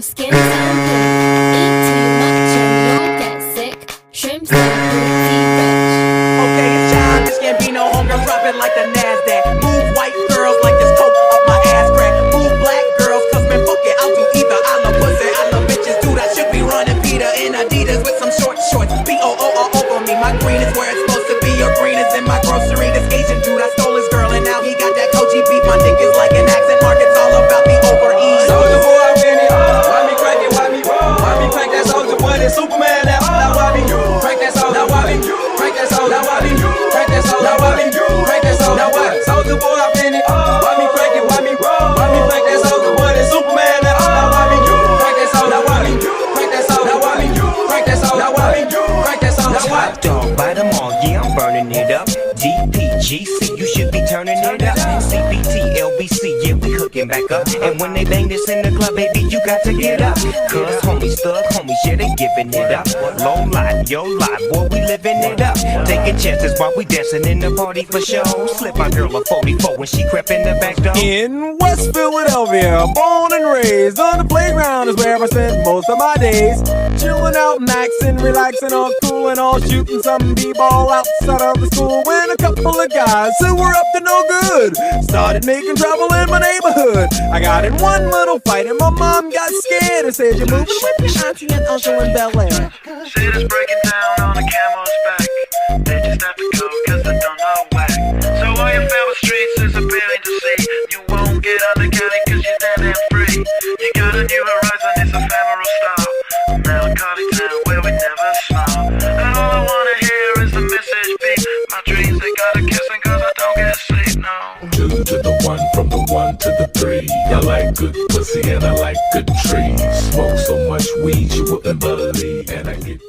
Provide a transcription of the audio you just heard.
your skin sound good. Eat too much and you'll get sick. Shrimp so fruity rich. Okay, it's childish, can't be no homegirl, drop it like the NASDAQ. Move white girls like this coke up my ass crack. Move black girls, cause man, fuck it, I'll do either. I love pussy, I love bitches, dude, I should be running Peter in Adidas with some short shorts. B-O-O-R over me, my green is where it's supposed to be. Your green is in my grocery. This Asian dude, I stole his girl and now he got that Koji beat. My dick is like an accent mark, it's all about the overeat. Soldier boy, I win it. Why me crack it? Why me roll? Why me crack that soldier boy? That Superman now. Now why me crack that soldier? Now why me crack that soldier? Now why me crack that soldier? Now why me crack that soldier? Now why? Soldier boy, I win it. Why me crack it? Why me roll? Why me crack that soldier boy? That Superman now. Now why me crack that soldier? Now why me crack that soldier? Now why me crack that soldier? Now why me crack that soldier? Top dog, bite them all, yeah, I'm burning it up. DPGC, you should be turning it up. CBT, LBC, yeah, we hooking back up. And when they bang this in the club, baby, you got to get up. Cause homies, thug homies, yeah, they giving it up. Low life, yo life, boy, we living it up. Taking chances while we dancing in the party for show. Slip my girl a 44 when she crept in the back door. In West Philadelphia, born and raised, on the playground is where I spent most of my days. Chilling out, maxing, relaxing, all cool and all shooting some b-ball outside of the school. When a couple of guys who were up to no good started making trouble in my neighborhood. I got in one little fight and my mom got scared and said, "You're moving with your auntie and uncle in Bel Air." City's breaking down on a camel's back. They just have to go cause they don't know whack. So all your favorite streets is appealing to see. You won't get undercounted cause you're dead and free. You got a new horizon, it's ephemeral style. A melancholy town where we never smile. And all I wanna hear is the message beat. My dreams, they gotta kissing cause I don't get sleep, no. 2 to the 1, from the 1 to the 3. I like good pussy and I like good trees. Smoke so much weed you wouldn't believe. And I get